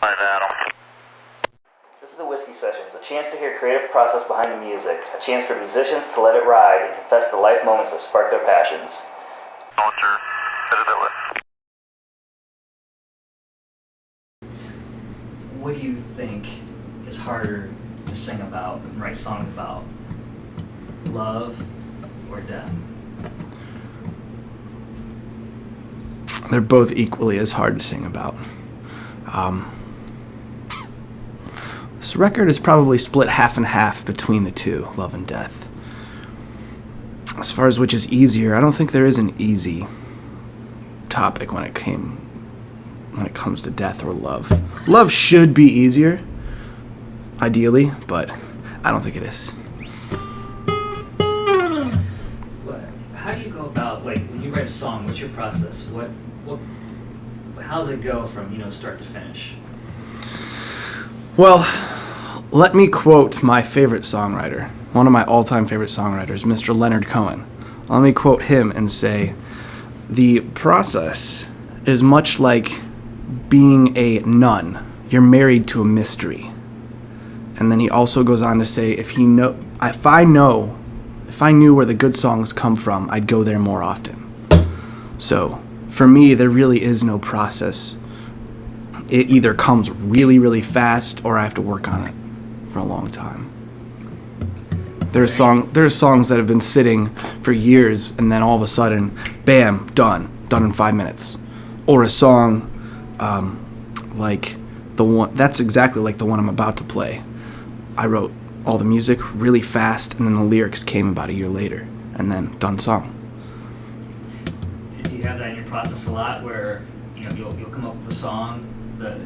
Hi, Adam. This is the Whiskey Sessions, a chance to hear creative process behind the music, a chance for musicians to let it ride and confess the life moments that spark their passions. Alter, What do you think is harder to sing about and write songs about? Love or death? They're both equally as hard to sing about. This record is probably split half and half between the two, love and death. As far as which is easier, I don't think there is an easy topic when it comes to death or love. Love should be easier, ideally, but I don't think it is. How do you go about, like, when you write a song, what's your process? How does it go from, start to finish? Well, let me quote my favorite songwriter, one of my all-time favorite songwriters, Mr. Leonard Cohen. Let me quote him and say, the process is much like being a nun. You're married to a mystery. And then he also goes on to say, if I knew where the good songs come from, I'd go there more often. So, for me, there really is no process. It either comes really, really fast, or I have to work on it for a long time. There are songs that have been sitting for years, and then all of a sudden, bam, done in 5 minutes. Or a song like the one that's exactly like the one I'm about to play. I wrote all the music really fast, and then the lyrics came about a year later, and then done song. Do you have that in your process a lot, where you'll come up with a song, the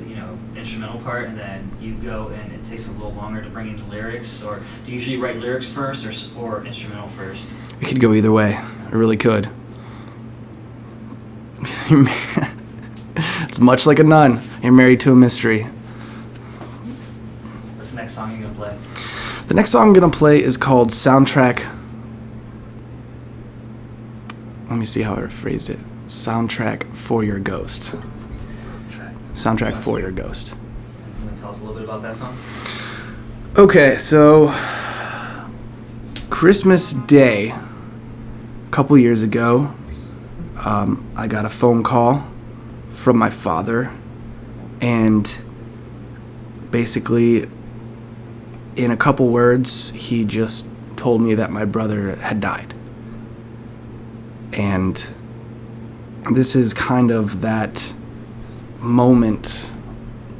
instrumental part, and then you go and it takes a little longer to bring in the lyrics, or do you usually write lyrics first or instrumental first? It could go either way. It really could. It's much like a nun. You're married to a mystery. What's the next song you're gonna play? The next song I'm going to play is called Soundtrack. Let me see how I phrased it. Soundtrack for Your Ghost. Soundtrack for Your Ghost. You want to tell us a little bit about that song? Okay, so Christmas Day, a couple years ago, I got a phone call from my father, and basically, in a couple words, he just told me that my brother had died. And this is kind of that moment.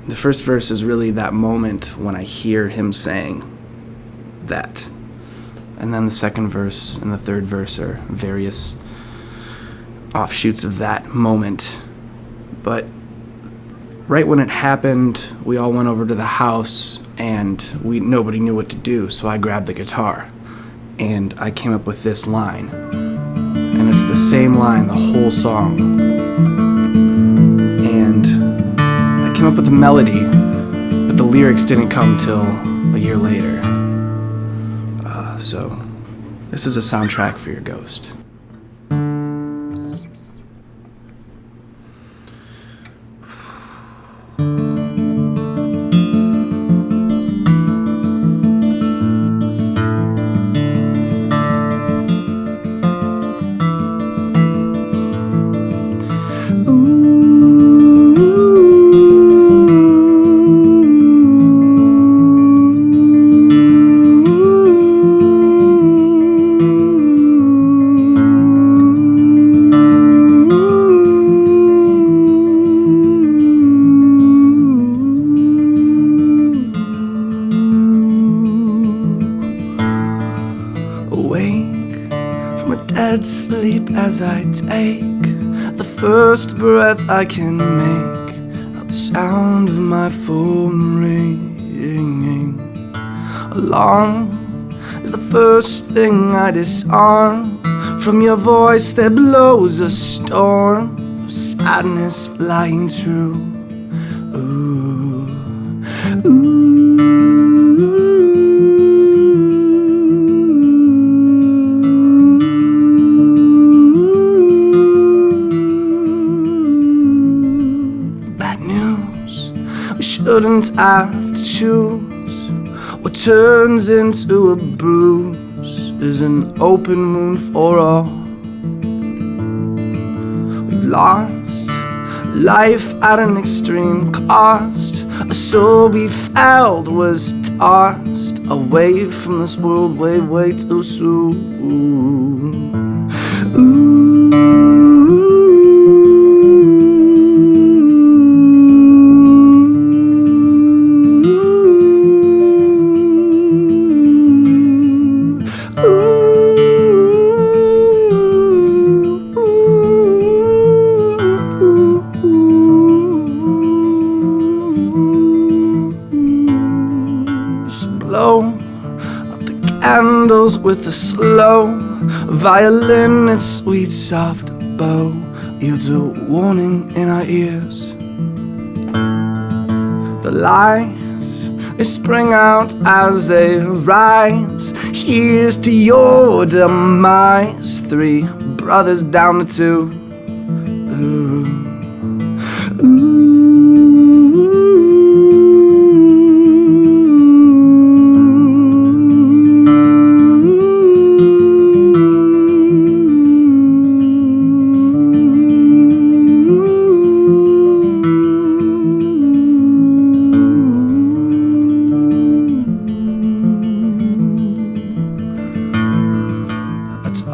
The first verse is really that moment when I hear him saying that. And then the second verse and the third verse are various offshoots of that moment. But right when it happened, we all went over to the house, and nobody knew what to do, so I grabbed the guitar, and I came up with this line. And it's the same line the whole song. And I came up with the melody, but the lyrics didn't come till a year later. So this is a soundtrack for your ghost. Sleep as I take the first breath I can make out the sound of my phone ringing. Alarm is the first thing I disarm from your voice that blows a storm of sadness flying through. Ooh, ooh. shouldn't have to choose. What turns into a bruise is an open wound for all. We've lost life at an extreme cost. A soul we felt was tossed away from this world way too soon. Blow out the candles with a slow violin, its sweet soft bow yields a warning in our ears. The lies, they spring out as they rise. Here's to your demise. 3 brothers down to 2. Ooh.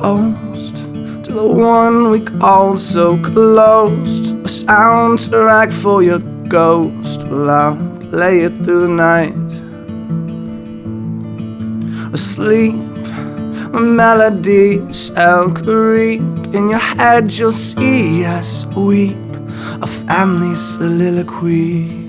Toast to the one we called so close. A soundtrack for your ghost. Well, I'll play it through the night. Asleep, a melody shall creep. In your head you'll see us weep, a family soliloquy.